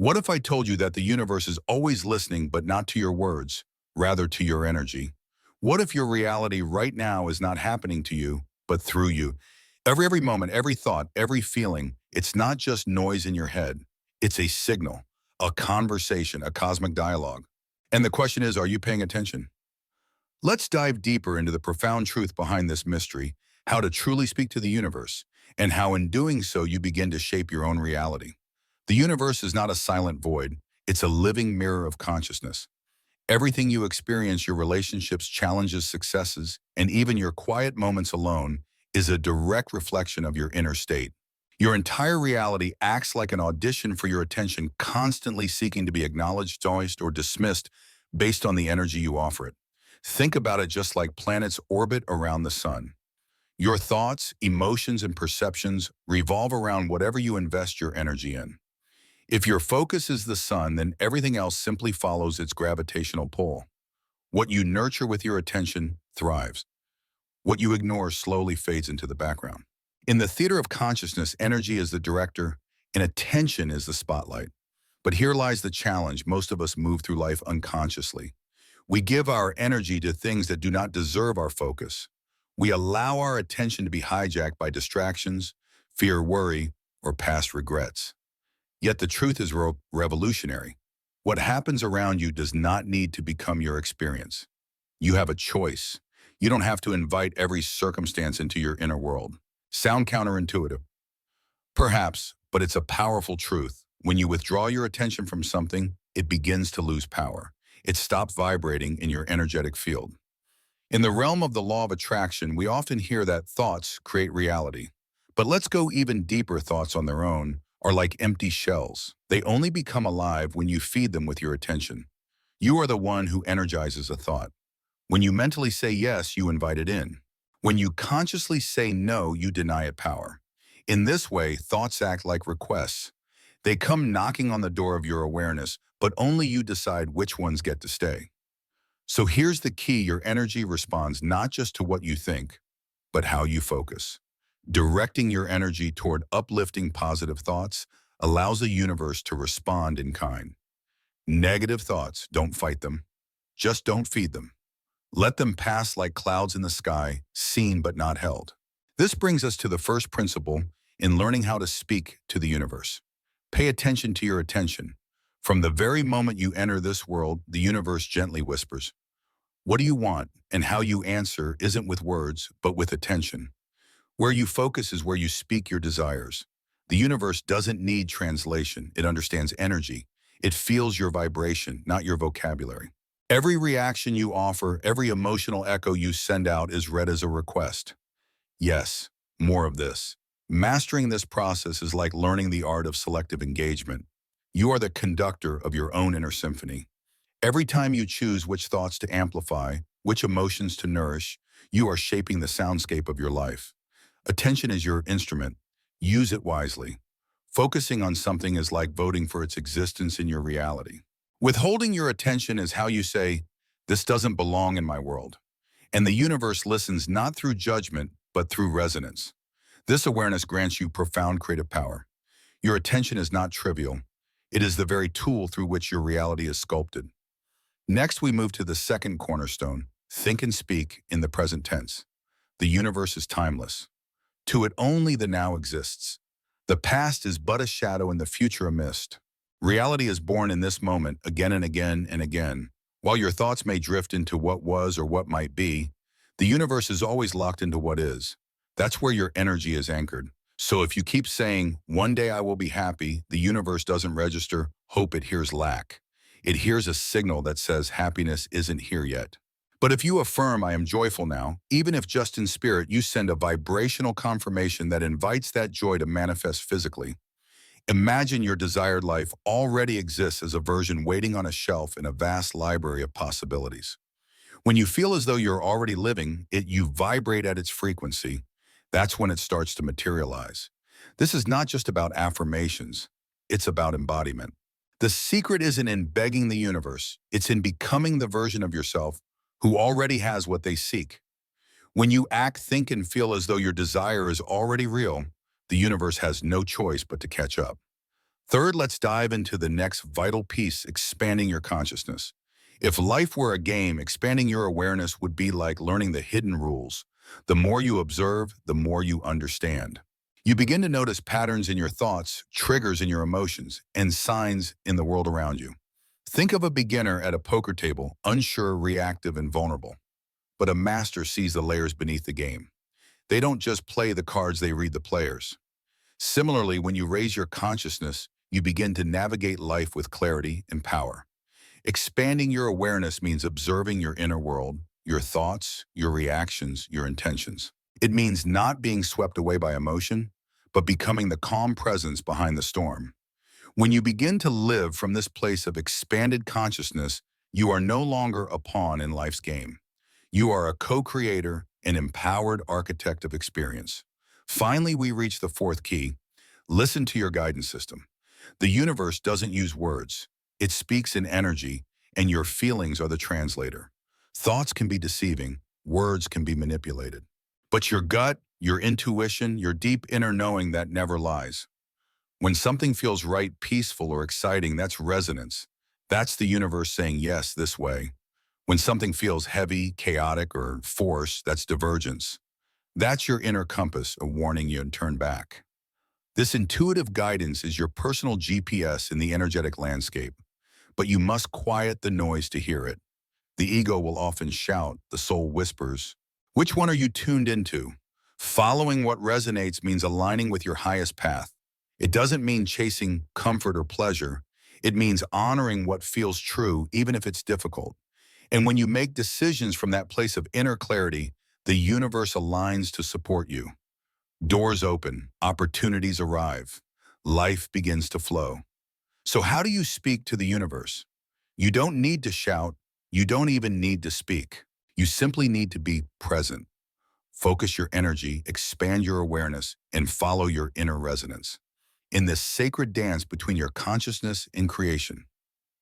What if I told you that the universe is always listening, but not to your words, rather to your energy? What if your reality right now is not happening to you, but through you? Every moment, every thought, every feeling, it's not just noise in your head. It's a signal, a conversation, a cosmic dialogue. And the question is, are you paying attention? Let's dive deeper into the profound truth behind this mystery, how to truly speak to the universe, and how in doing so you begin to shape your own reality. The universe is not a silent void, it's a living mirror of consciousness. Everything you experience, your relationships, challenges, successes, and even your quiet moments alone, is a direct reflection of your inner state. Your entire reality acts like an audition for your attention, constantly seeking to be acknowledged, noticed, or dismissed based on the energy you offer it. Think about it just like planets orbit around the sun. Your thoughts, emotions, and perceptions revolve around whatever you invest your energy in. If your focus is the sun, then everything else simply follows its gravitational pull. What you nurture with your attention thrives. What you ignore slowly fades into the background. In the theater of consciousness, energy is the director and attention is the spotlight. But here lies the challenge. Most of us move through life unconsciously. We give our energy to things that do not deserve our focus. We allow our attention to be hijacked by distractions, fear, worry, or past regrets. Yet the truth is revolutionary. What happens around you does not need to become your experience. You have a choice. You don't have to invite every circumstance into your inner world. Sound counterintuitive? Perhaps, but it's a powerful truth. When you withdraw your attention from something, it begins to lose power. It stops vibrating in your energetic field. In the realm of the law of attraction, we often hear that thoughts create reality. But let's go even deeper. Thoughts on their own are like empty shells. They only become alive when you feed them with your attention. You are the one who energizes a thought. When you mentally say yes, you invite it in. When you consciously say no, you deny it power. In this way, thoughts act like requests. They come knocking on the door of your awareness, but only you decide which ones get to stay. So here's the key. Your energy responds not just to what you think, but how you focus. Directing your energy toward uplifting positive thoughts allows the universe to respond in kind. Negative thoughts, don't fight them. Just don't feed them. Let them pass like clouds in the sky, seen but not held. This brings us to the first principle in learning how to speak to the universe. Pay attention to your attention. From the very moment you enter this world, the universe gently whispers, "What do you want?" And how you answer isn't with words, but with attention. Where you focus is where you speak your desires. The universe doesn't need translation. It understands energy. It feels your vibration, not your vocabulary. Every reaction you offer, every emotional echo you send out is read as a request. Yes, more of this. Mastering this process is like learning the art of selective engagement. You are the conductor of your own inner symphony. Every time you choose which thoughts to amplify, which emotions to nourish, you are shaping the soundscape of your life. Attention is your instrument. Use it wisely. Focusing on something is like voting for its existence in your reality. Withholding your attention is how you say, "This doesn't belong in my world." And the universe listens not through judgment, but through resonance. This awareness grants you profound creative power. Your attention is not trivial. It is the very tool through which your reality is sculpted. Next, we move to the second cornerstone, think and speak in the present tense. The universe is timeless. To it only the now exists. The past is but a shadow and the future a mist. Reality is born in this moment again and again and again. While your thoughts may drift into what was or what might be, the universe is always locked into what is. That's where your energy is anchored. So if you keep saying, "One day I will be happy," the universe doesn't register hope, it hears lack. It hears a signal that says happiness isn't here yet. But if you affirm, "I am joyful now," even if just in spirit, you send a vibrational confirmation that invites that joy to manifest physically. Imagine your desired life already exists as a version waiting on a shelf in a vast library of possibilities. When you feel as though you're already living it, you vibrate at its frequency. That's when it starts to materialize. This is not just about affirmations, it's about embodiment. The secret isn't in begging the universe, it's in becoming the version of yourself who already has what they seek. When you act, think, and feel as though your desire is already real, the universe has no choice but to catch up. Third, let's dive into the next vital piece, expanding your consciousness. If life were a game, expanding your awareness would be like learning the hidden rules. The more you observe, the more you understand. You begin to notice patterns in your thoughts, triggers in your emotions, and signs in the world around you. Think of a beginner at a poker table, unsure, reactive, and vulnerable. But a master sees the layers beneath the game. They don't just play the cards, they read the players. Similarly, when you raise your consciousness, you begin to navigate life with clarity and power. Expanding your awareness means observing your inner world, your thoughts, your reactions, your intentions. It means not being swept away by emotion, but becoming the calm presence behind the storm. When you begin to live from this place of expanded consciousness, you are no longer a pawn in life's game. You are a co-creator, an empowered architect of experience. Finally, we reach the fourth key. Listen to your guidance system. The universe doesn't use words. It speaks in energy, and your feelings are the translator. Thoughts can be deceiving. Words can be manipulated. But your gut, your intuition, your deep inner knowing that never lies. When something feels right, peaceful, or exciting, that's resonance. That's the universe saying yes this way. When something feels heavy, chaotic, or forced, that's divergence. That's your inner compass, warning you to turn back. This intuitive guidance is your personal GPS in the energetic landscape, but you must quiet the noise to hear it. The ego will often shout, the soul whispers. Which one are you tuned into? Following what resonates means aligning with your highest path. It doesn't mean chasing comfort or pleasure. It means honoring what feels true, even if it's difficult. And when you make decisions from that place of inner clarity, the universe aligns to support you. Doors open, opportunities arrive, life begins to flow. So how do you speak to the universe? You don't need to shout, you don't even need to speak. You simply need to be present. Focus your energy, expand your awareness, and follow your inner resonance. In this sacred dance between your consciousness and creation,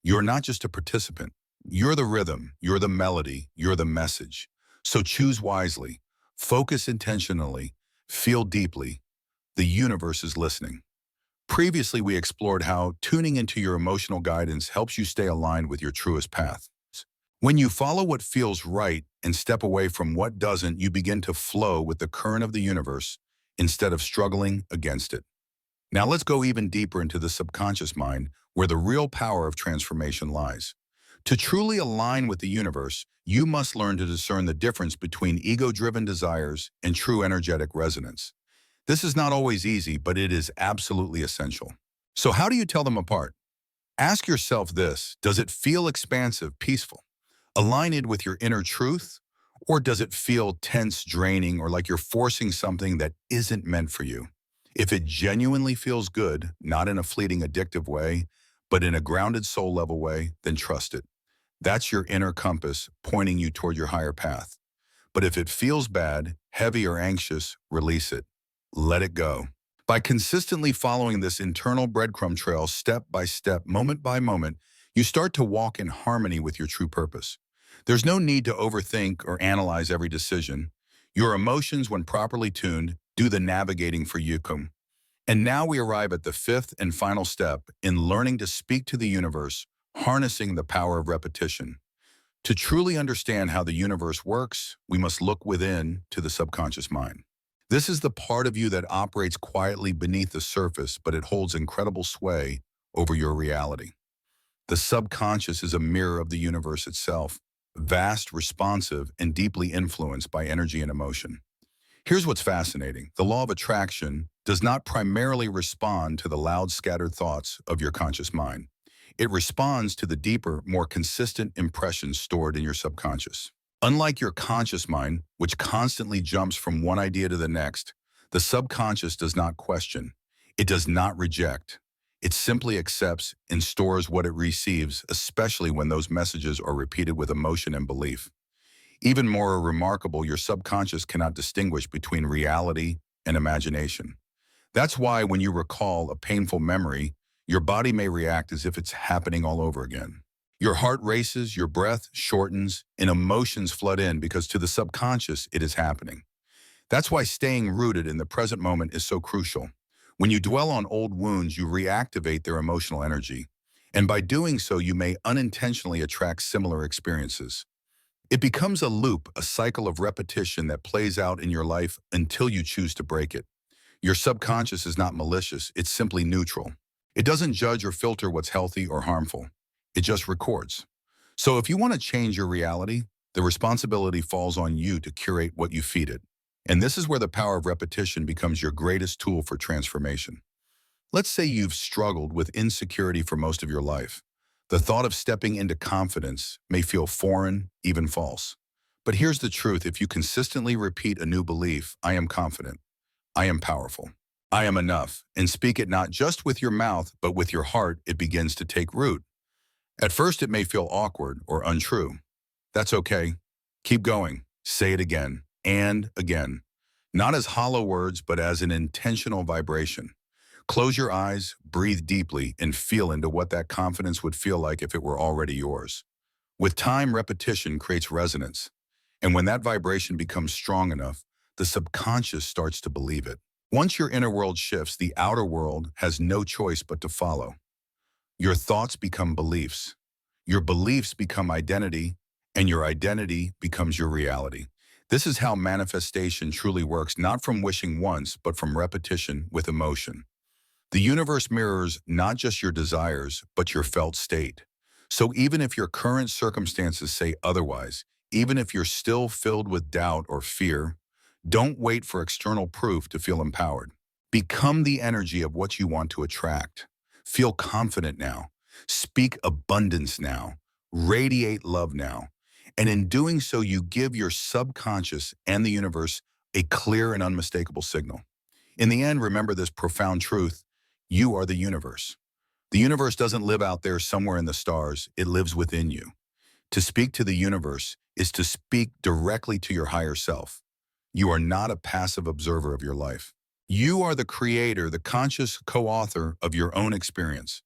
you're not just a participant. You're the rhythm, you're the melody, you're the message. So choose wisely, focus intentionally, feel deeply. The universe is listening. Previously, we explored how tuning into your emotional guidance helps you stay aligned with your truest path. When you follow what feels right and step away from what doesn't, you begin to flow with the current of the universe instead of struggling against it. Now let's go even deeper into the subconscious mind, where the real power of transformation lies. To truly align with the universe, you must learn to discern the difference between ego-driven desires and true energetic resonance. This is not always easy, but it is absolutely essential. So how do you tell them apart? Ask yourself this: does it feel expansive, peaceful, aligned with your inner truth? Or does it feel tense, draining, or like you're forcing something that isn't meant for you? If it genuinely feels good, not in a fleeting addictive way, but in a grounded soul level way, then trust it. That's your inner compass pointing you toward your higher path. But if it feels bad, heavy, or anxious, release it. Let it go. By consistently following this internal breadcrumb trail step by step, moment by moment, you start to walk in harmony with your true purpose. There's no need to overthink or analyze every decision. Your emotions, when properly tuned, do the navigating for you. And now we arrive at the fifth and final step in learning to speak to the universe, harnessing the power of repetition. To truly understand how the universe works, we must look within to the subconscious mind. This is the part of you that operates quietly beneath the surface, but it holds incredible sway over your reality. The subconscious is a mirror of the universe itself, vast, responsive, and deeply influenced by energy and emotion. Here's what's fascinating. The law of attraction does not primarily respond to the loud, scattered thoughts of your conscious mind. It responds to the deeper, more consistent impressions stored in your subconscious. Unlike your conscious mind, which constantly jumps from one idea to the next, the subconscious does not question. It does not reject. It simply accepts and stores what it receives, especially when those messages are repeated with emotion and belief. Even more remarkable, your subconscious cannot distinguish between reality and imagination. That's why when you recall a painful memory, your body may react as if it's happening all over again. Your heart races, your breath shortens, and emotions flood in because to the subconscious, it is happening. That's why staying rooted in the present moment is so crucial. When you dwell on old wounds, you reactivate their emotional energy. And by doing so, you may unintentionally attract similar experiences. It becomes a loop, a cycle of repetition that plays out in your life until you choose to break it. Your subconscious is not malicious, it's simply neutral. It doesn't judge or filter what's healthy or harmful. It just records. So if you want to change your reality, the responsibility falls on you to curate what you feed it. And this is where the power of repetition becomes your greatest tool for transformation. Let's say you've struggled with insecurity for most of your life. The thought of stepping into confidence may feel foreign, even false. But here's the truth: if you consistently repeat a new belief, I am confident, I am powerful, I am enough, and speak it not just with your mouth, but with your heart, it begins to take root. At first, it may feel awkward or untrue. That's okay. Keep going. Say it again and again. Not as hollow words, but as an intentional vibration. Close your eyes, breathe deeply, and feel into what that confidence would feel like if it were already yours. With time, repetition creates resonance. And when that vibration becomes strong enough, the subconscious starts to believe it. Once your inner world shifts, the outer world has no choice but to follow. Your thoughts become beliefs. Your beliefs become identity, and your identity becomes your reality. This is how manifestation truly works, not from wishing once, but from repetition with emotion. The universe mirrors not just your desires, but your felt state. So even if your current circumstances say otherwise, even if you're still filled with doubt or fear, don't wait for external proof to feel empowered. Become the energy of what you want to attract. Feel confident now. Speak abundance now. Radiate love now. And in doing so, you give your subconscious and the universe a clear and unmistakable signal. In the end, remember this profound truth: you are the universe. The universe doesn't live out there somewhere in the stars, it lives within you. To speak to the universe is to speak directly to your higher self. You are not a passive observer of your life. You are the creator, the conscious co-author of your own experience.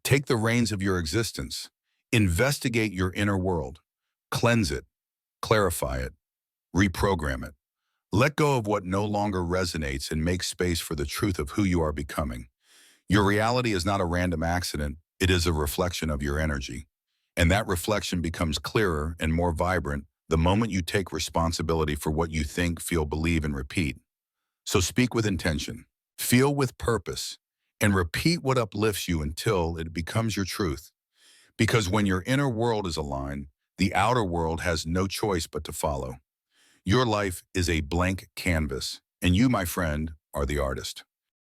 Take the reins of your existence. Investigate your inner world. Cleanse it, clarify it, reprogram it. Let go of what no longer resonates and make space for the truth of who you are becoming. Your reality is not a random accident, it is a reflection of your energy. And that reflection becomes clearer and more vibrant the moment you take responsibility for what you think, feel, believe, and repeat. So speak with intention, feel with purpose, and repeat what uplifts you until it becomes your truth. Because when your inner world is aligned, the outer world has no choice but to follow. Your life is a blank canvas, and you, my friend, are the artist.